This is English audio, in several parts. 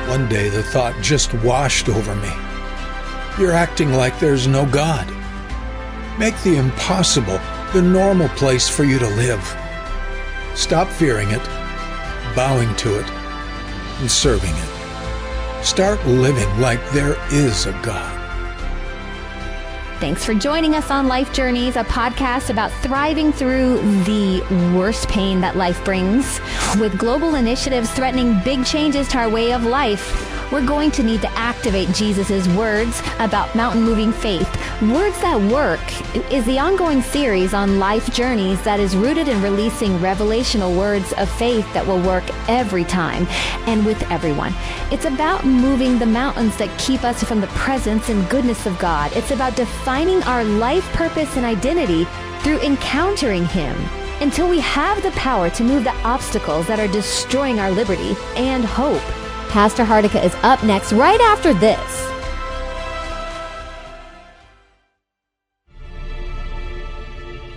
One day the thought just washed over me. You're acting like there's no God. Make the impossible the normal place for you to live. Stop fearing it, bowing to it, and serving it. Start living like there is a God. Thanks for joining us on Life Journeys, a podcast about thriving through the worst pain that life brings. With global initiatives threatening big changes to our way of life, we're going to need to activate Jesus' words about mountain-moving faith. Words That Work is the ongoing series on life journeys that is rooted in releasing revelational words of faith that will work every time and with everyone. It's about moving the mountains that keep us from the presence and goodness of God. It's about defining our life purpose and identity through encountering Him until we have the power to move the obstacles that are destroying our liberty and hope. Pastor Hardika is up next right after this.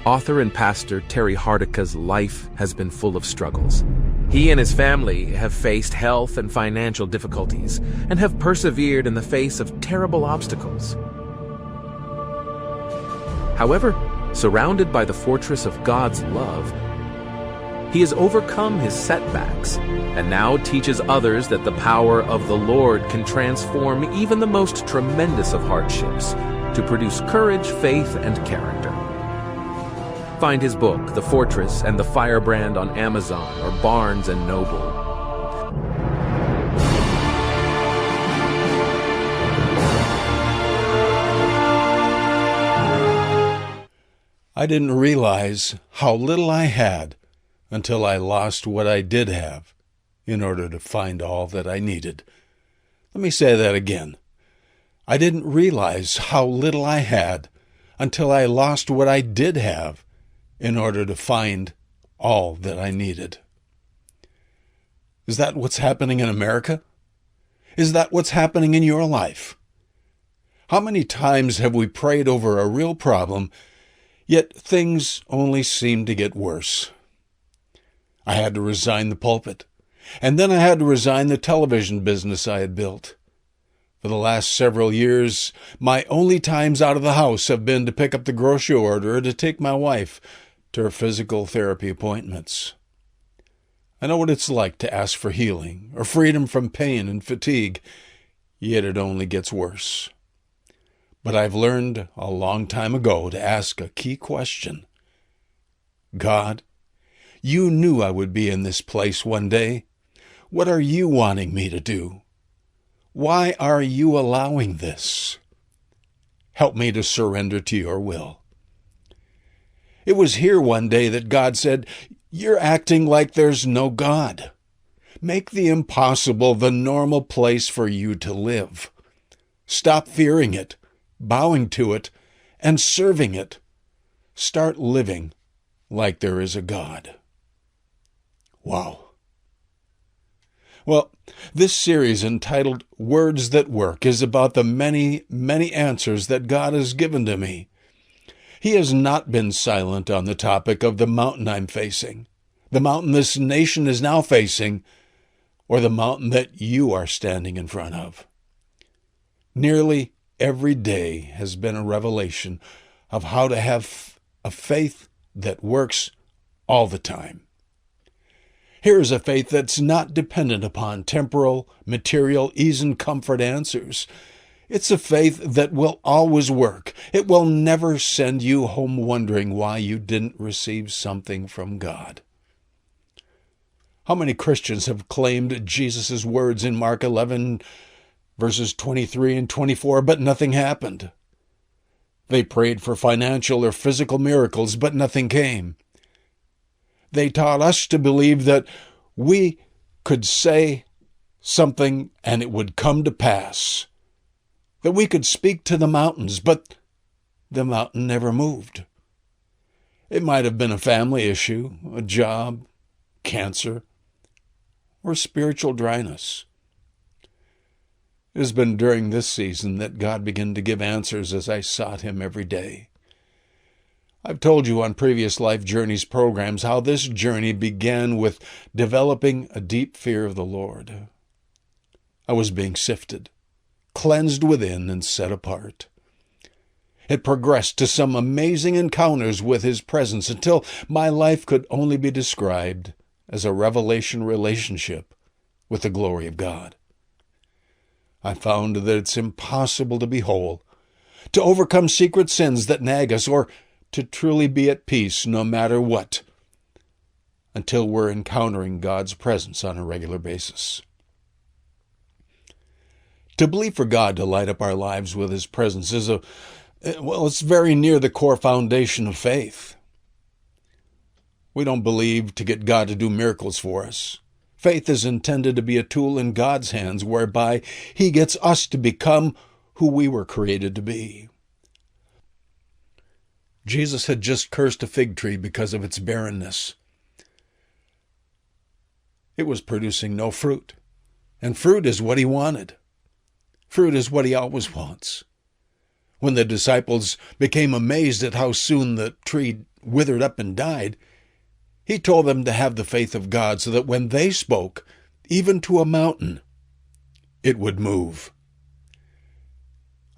Author and pastor Terry Hardika's life has been full of struggles. He and his family have faced health and financial difficulties and have persevered in the face of terrible obstacles. However, surrounded by the fortress of God's love, he has overcome his setbacks and now teaches others that the power of the Lord can transform even the most tremendous of hardships to produce courage, faith, and character. Find his book, The Fortress and The Firebrand, on Amazon or Barnes & Noble. I didn't realize how little I had until I lost what I did have in order to find all that I needed. Let me say that again. I didn't realize how little I had until I lost what I did have in order to find all that I needed. Is that what's happening in America? Is that what's happening in your life? How many times have we prayed over a real problem, yet things only seem to get worse? I had to resign the pulpit, and then I had to resign the television business I had built. For the last several years, my only times out of the house have been to pick up the grocery order or to take my wife to her physical therapy appointments. I know what it's like to ask for healing or freedom from pain and fatigue, yet it only gets worse. But I've learned a long time ago to ask a key question. God, you knew I would be in this place one day. What are you wanting me to do? Why are you allowing this? Help me to surrender to your will. It was here one day that God said, "You're acting like there's no God. Make the impossible the normal place for you to live. Stop fearing it, bowing to it, and serving it. Start living like there is a God." Wow. Well, this series entitled Words That Work is about the many, many answers that God has given to me. He has not been silent on the topic of the mountain I'm facing, the mountain this nation is now facing, or the mountain that you are standing in front of. Nearly every day has been a revelation of how to have a faith that works all the time. Here is a faith that's not dependent upon temporal, material, ease and comfort answers. It's a faith that will always work. It will never send you home wondering why you didn't receive something from God. How many Christians have claimed Jesus' words in Mark 11, verses 23 and 24, but nothing happened? They prayed for financial or physical miracles, but nothing came. They taught us to believe that we could say something and it would come to pass, that we could speak to the mountains, but the mountain never moved. It might have been a family issue, a job, cancer, or spiritual dryness. It has been during this season that God began to give answers as I sought Him every day. I've told you on previous Life Journeys programs how this journey began with developing a deep fear of the Lord. I was being sifted, cleansed within, and set apart. It progressed to some amazing encounters with His presence until my life could only be described as a revelation relationship with the glory of God. I found that it's impossible to be whole, to overcome secret sins that nag us, or to truly be at peace no matter what, until we're encountering God's presence on a regular basis. To believe for God to light up our lives with His presence is it's very near the core foundation of faith. We don't believe to get God to do miracles for us. Faith is intended to be a tool in God's hands whereby He gets us to become who we were created to be. Jesus had just cursed a fig tree because of its barrenness. It was producing no fruit, and fruit is what He wanted. Fruit is what He always wants. When the disciples became amazed at how soon the tree withered up and died, He told them to have the faith of God so that when they spoke, even to a mountain, it would move.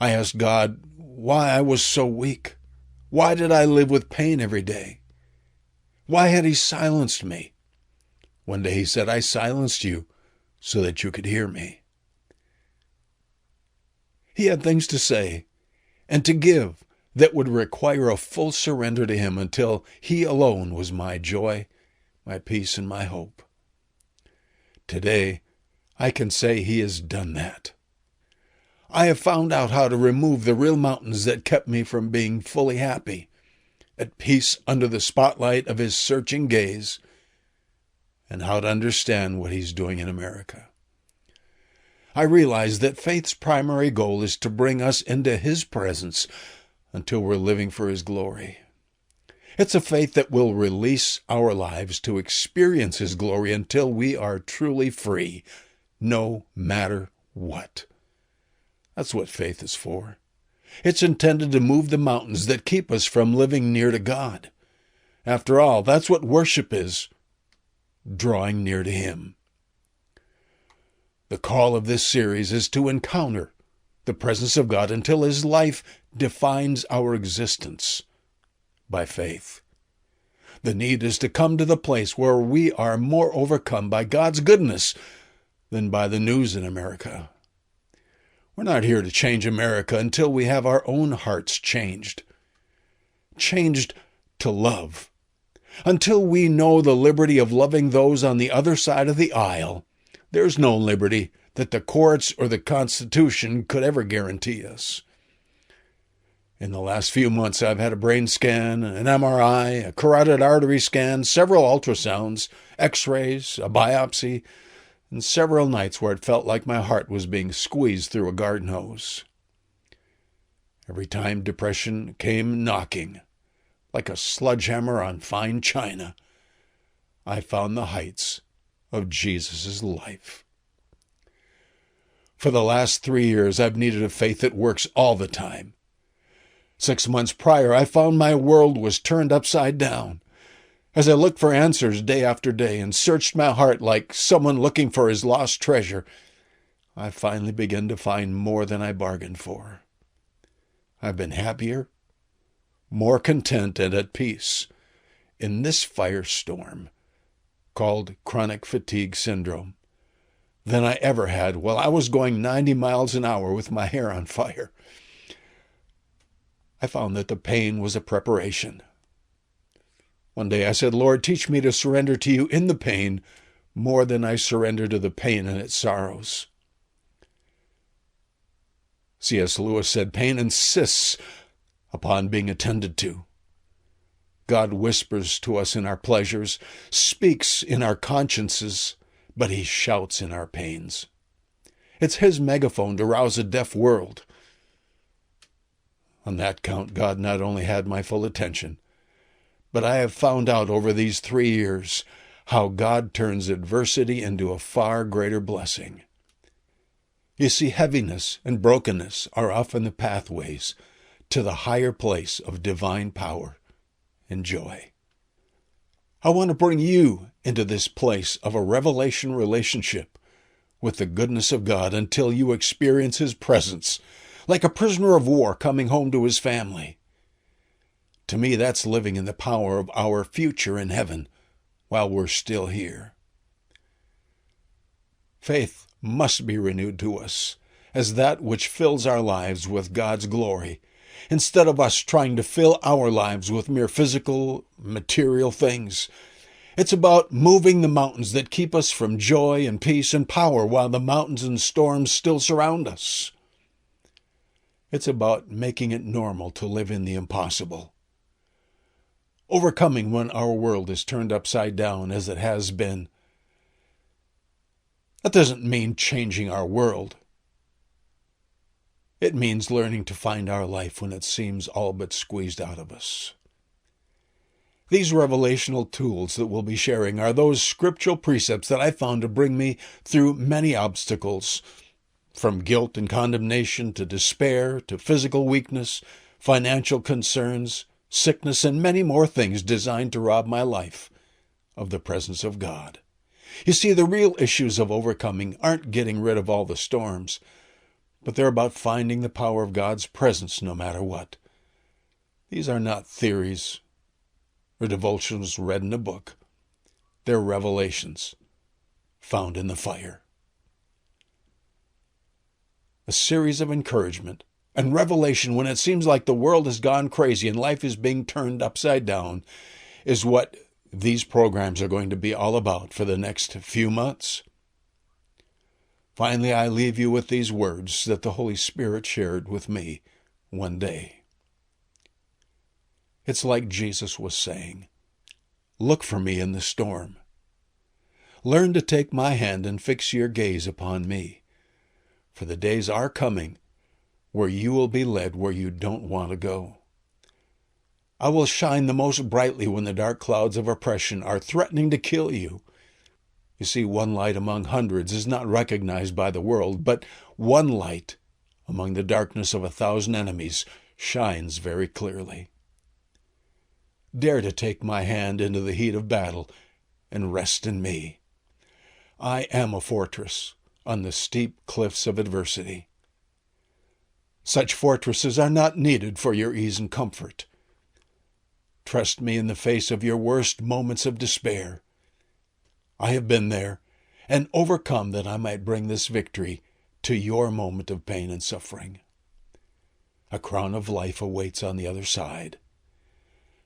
I asked God why I was so weak. Why did I live with pain every day? Why had He silenced me? One day He said, I silenced you so that you could hear me. He had things to say and to give that would require a full surrender to Him until He alone was my joy, my peace, and my hope. Today, I can say He has done that. I have found out how to remove the real mountains that kept me from being fully happy, at peace under the spotlight of His searching gaze, and how to understand what He's doing in America. I realize that faith's primary goal is to bring us into His presence until we're living for His glory. It's a faith that will release our lives to experience His glory until we are truly free, no matter what. That's what faith is for. It's intended to move the mountains that keep us from living near to God. After all, that's what worship is, drawing near to Him. The call of this series is to encounter the presence of God until His life defines our existence by faith. The need is to come to the place where we are more overcome by God's goodness than by the news in America. We're not here to change America until we have our own hearts changed to love, until we know the liberty of loving those on the other side of the aisle. There's no liberty that the courts or the Constitution could ever guarantee us. In the last few months, I've had a brain scan, an MRI, a carotid artery scan, several ultrasounds, x-rays, a biopsy, and several nights where it felt like my heart was being squeezed through a garden hose. Every time depression came knocking, like a sledgehammer on fine china, I found the heights of Jesus' life. For the last 3 years, I've needed a faith that works all the time. 6 months prior, I found my world was turned upside down. As I looked for answers day after day and searched my heart like someone looking for his lost treasure, I finally began to find more than I bargained for. I've been happier, more content, and at peace in this firestorm called chronic fatigue syndrome than I ever had while I was going 90 miles an hour with my hair on fire. I found that the pain was a preparation. One day I said, Lord, teach me to surrender to you in the pain more than I surrender to the pain and its sorrows. C.S. Lewis said, pain insists upon being attended to. God whispers to us in our pleasures, speaks in our consciences, but He shouts in our pains. It's His megaphone to rouse a deaf world. On that count, God not only had my full attention, but I have found out over these 3 years how God turns adversity into a far greater blessing. You see, heaviness and brokenness are often the pathways to the higher place of divine power and joy. I want to bring you into this place of a revelation relationship with the goodness of God until you experience His presence, like a prisoner of war coming home to his family. To me, that's living in the power of our future in heaven while we're still here. Faith must be renewed to us as that which fills our lives with God's glory, instead of us trying to fill our lives with mere physical, material things. It's about moving the mountains that keep us from joy and peace and power while the mountains and storms still surround us. It's about making it normal to live in the impossible. Overcoming when our world is turned upside down as it has been. That doesn't mean changing our world. It means learning to find our life when it seems all but squeezed out of us. These revelational tools that we'll be sharing are those scriptural precepts that I found to bring me through many obstacles, from guilt and condemnation to despair to physical weakness, financial concerns, sickness, and many more things designed to rob my life of the presence of God. You see, the real issues of overcoming aren't getting rid of all the storms, but they're about finding the power of God's presence no matter what. These are not theories or devotions read in a book. They're revelations found in the fire. A series of encouragement and revelation when it seems like the world has gone crazy and life is being turned upside down is what these programs are going to be all about for the next few months. Finally, I leave you with these words that the Holy Spirit shared with me one day. It's like Jesus was saying, "Look for me in the storm. Learn to take my hand and fix your gaze upon me, for the days are coming where you will be led where you don't want to go. I will shine the most brightly when the dark clouds of oppression are threatening to kill you." You see, one light among hundreds is not recognized by the world, but one light among the darkness of 1,000 enemies shines very clearly. Dare to take my hand into the heat of battle and rest in me. I am a fortress on the steep cliffs of adversity. Such fortresses are not needed for your ease and comfort. Trust me in the face of your worst moments of despair. I have been there and overcome that I might bring this victory to your moment of pain and suffering. A crown of life awaits on the other side.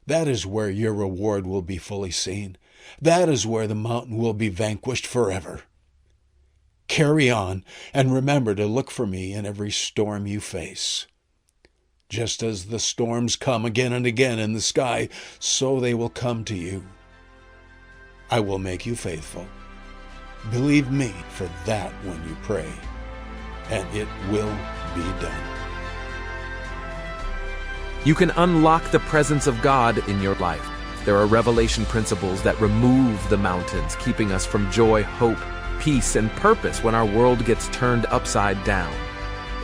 That is where your reward will be fully seen. That is where the mountain will be vanquished forever. Carry on and remember to look for me in every storm you face. Just as the storms come again and again in the sky, so they will come to you. I will make you faithful. Believe me for that when you pray, and it will be done. You can unlock the presence of God in your life. There are revelation principles that remove the mountains, keeping us from joy, hope, peace, and purpose when our world gets turned upside down.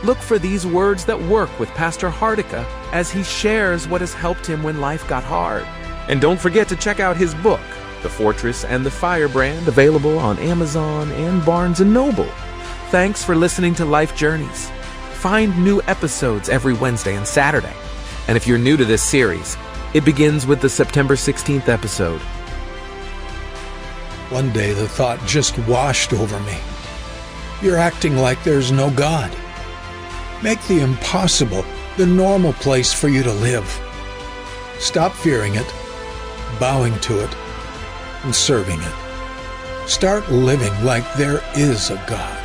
Look for these words that work with Pastor Hardika as he shares what has helped him when life got hard. And don't forget to check out his book, The Fortress and The Firebrand, available on Amazon and Barnes & Noble. Thanks for listening to Life Journeys. Find new episodes every Wednesday and Saturday. And if you're new to this series, it begins with the September 16th episode. One day the thought just washed over me. You're acting like there's no God. Make the impossible the normal place for you to live. Stop fearing it, bowing to it, and serving it. Start living like there is a God.